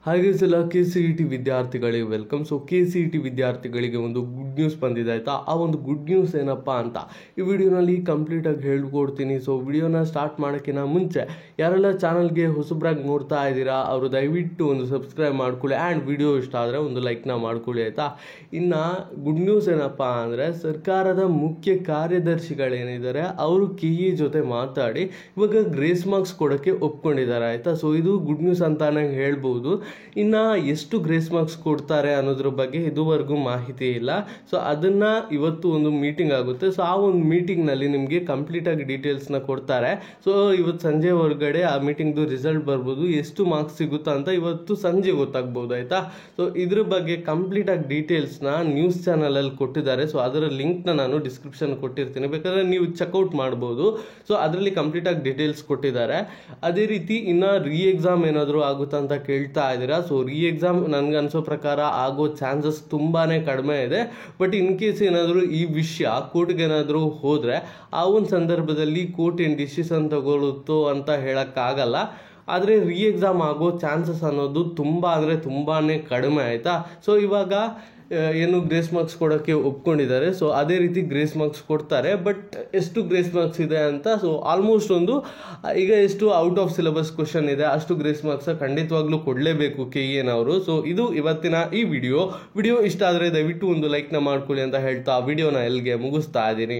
ಹಾಗೆ ಸಲ KCET ವಿದ್ಯಾರ್ಥಿಗಳಿಗೆ ವೆಲ್ಕಮ್. ಸೊ KCET ವಿದ್ಯಾರ್ಥಿಗಳಿಗೆ ಒಂದು ಗುಡ್ ನ್ಯೂಸ್ ಬಂದಿದೆ ಆಯಿತಾ. ಆ ಒಂದು ಗುಡ್ ನ್ಯೂಸ್ ಏನಪ್ಪ ಅಂತ ಈ ವಿಡಿಯೋನಲ್ಲಿ ಕಂಪ್ಲೀಟಾಗಿ ಹೇಳ್ಕೊಡ್ತೀನಿ. ಸೊ ವಿಡಿಯೋನ ಸ್ಟಾರ್ಟ್ ಮಾಡೋಕ್ಕಿಂತ ಮುಂಚೆ ಯಾರೆಲ್ಲ ಚಾನಲ್ಗೆ ಹೊಸಬ್ರಾಗಿ ನೋಡ್ತಾ ಇದ್ದೀರಾ ಅವರು ದಯವಿಟ್ಟು ಒಂದು ಸಬ್ಸ್ಕ್ರೈಬ್ ಮಾಡ್ಕೊಳ್ಳಿ ಆ್ಯಂಡ್ ವಿಡಿಯೋ ಇಷ್ಟ ಆದರೆ ಒಂದು ಲೈಕ್ನ ಮಾಡ್ಕೊಳ್ಳಿ ಆಯಿತಾ. ಇನ್ನು ಗುಡ್ ನ್ಯೂಸ್ ಏನಪ್ಪ ಅಂದರೆ ಸರ್ಕಾರದ ಮುಖ್ಯ ಕಾರ್ಯದರ್ಶಿಗಳೇನಿದ್ದಾರೆ ಅವರು KE ಜೊತೆ ಮಾತಾಡಿ ಇವಾಗ ಗ್ರೇಸ್ ಮಾರ್ಕ್ಸ್ ಕೊಡೋಕ್ಕೆ ಒಪ್ಕೊಂಡಿದ್ದಾರೆ ಆಯಿತಾ. ಸೊ ಇದು ಗುಡ್ ನ್ಯೂಸ್ ಅಂತಾನೆ ಹೇಳ್ಬೋದು. ಇನ್ನು ಎಷ್ಟು ಗ್ರೇಸ್ ಮಾರ್ಕ್ಸ್ ಕೊಡ್ತಾರೆ ಅನ್ನೋದ್ರ ಬಗ್ಗೆ ಇದುವರೆಗೂ ಮಾಹಿತಿ ಇಲ್ಲ. ಸೊ ಅದನ್ನು ಇವತ್ತು ಒಂದು ಮೀಟಿಂಗ್ ಆಗುತ್ತೆ. ಸೊ ಆ ಒಂದು ಮೀಟಿಂಗ್ನಲ್ಲಿ ನಿಮಗೆ ಕಂಪ್ಲೀಟಾಗಿ ಡೀಟೇಲ್ಸ್ನ ಕೊಡ್ತಾರೆ. ಸೊ ಇವತ್ತು ಸಂಜೆ ಹೊರಗಡೆ ಆ ಮೀಟಿಂಗ್ದು ರಿಸಲ್ಟ್ ಬರ್ಬೋದು, ಎಷ್ಟು ಮಾರ್ಕ್ಸ್ ಸಿಗುತ್ತಾ ಅಂತ ಇವತ್ತು ಸಂಜೆ ಗೊತ್ತಾಗ್ಬೋದು ಆಯಿತಾ. ಸೊ ಇದ್ರ ಬಗ್ಗೆ ಕಂಪ್ಲೀಟಾಗಿ ಡೀಟೇಲ್ಸ್ನ ನ್ಯೂಸ್ ಚಾನಲಲ್ಲಿ ಕೊಟ್ಟಿದ್ದಾರೆ. ಸೊ ಅದರ ಲಿಂಕ್ನ ನಾನು ಡಿಸ್ಕ್ರಿಪ್ಷನ್ ಕೊಟ್ಟಿರ್ತೀನಿ, ಬೇಕಾದ್ರೆ ನೀವು ಚೆಕ್ಔಟ್ ಮಾಡ್ಬೋದು. ಸೊ ಅದರಲ್ಲಿ ಕಂಪ್ಲೀಟಾಗಿ ಡೀಟೇಲ್ಸ್ ಕೊಟ್ಟಿದ್ದಾರೆ. ಅದೇ ರೀತಿ ಇನ್ನು ಎಕ್ಸಾಮ್ ಏನಾದರೂ ಆಗುತ್ತಾ ಅಂತ ಕೇಳ್ತಾ ಇದ್ದೀರಾ. ಸೊ ಎಕ್ಸಾಮ್ ನನಗೆ ಅನಿಸೋ ಪ್ರಕಾರ ಆಗೋ ಚಾನ್ಸಸ್ ತುಂಬಾ ಕಡಿಮೆ ಇದೆ. ಬಟ್ ಇನ್ ಕೇಸ್ ಏನಾದರೂ ಈ ವಿಷಯ ಕೋರ್ಟ್ಗೆ ಏನಾದರೂ ಹೋದರೆ ಆ ಒಂದು ಸಂದರ್ಭದಲ್ಲಿ ಕೋರ್ಟ್ ಏನು ಡಿಸಿಷನ್ ತಗೊಳ್ಳುತ್ತೋ ಅಂತ ಹೇಳೋಕ್ಕಾಗಲ್ಲ. ಆದರೆ ಎಕ್ಸಾಮ್ ಆಗೋ ಚಾನ್ಸಸ್ ಅನ್ನೋದು ತುಂಬ ಅಂದರೆ ತುಂಬಾ ಕಡಿಮೆ ಆಯಿತಾ. ಸೊ ಇವಾಗ ಏನು ಗ್ರೇಸ್ ಮಾರ್ಕ್ಸ್ ಕೊಡೋಕ್ಕೆ ಒಪ್ಕೊಂಡಿದ್ದಾರೆ. ಸೊ ಅದೇ ರೀತಿ ಗ್ರೇಸ್ ಮಾರ್ಕ್ಸ್ ಕೊಡ್ತಾರೆ. ಬಟ್ ಎಷ್ಟು ಗ್ರೇಸ್ ಮಾರ್ಕ್ಸ್ ಇದೆ ಅಂತ, ಸೊ ಆಲ್ಮೋಸ್ಟ್ ಈಗ ಎಷ್ಟು ಔಟ್ ಆಫ್ ಸಿಲೆಬಸ್ ಕ್ವಶನ್ ಇದೆ ಅಷ್ಟು ಗ್ರೇಸ್ ಮಾರ್ಕ್ಸ್ ಖಂಡಿತವಾಗ್ಲೂ ಕೊಡಲೇಬೇಕು KEನವರು. ಸೊ ಇದು ಇವತ್ತಿನ ಈ ವಿಡಿಯೋ ಇಷ್ಟ ಆದರೆ ದಯವಿಟ್ಟು ಒಂದು ಲೈಕ್ನ ಮಾಡ್ಕೊಳ್ಳಿ ಅಂತ ಹೇಳ್ತಾ ವಿಡಿಯೋನ ಎಲ್ಲಿಗೆ ಮುಗಿಸ್ತಾ ಇದ್ದೀನಿ.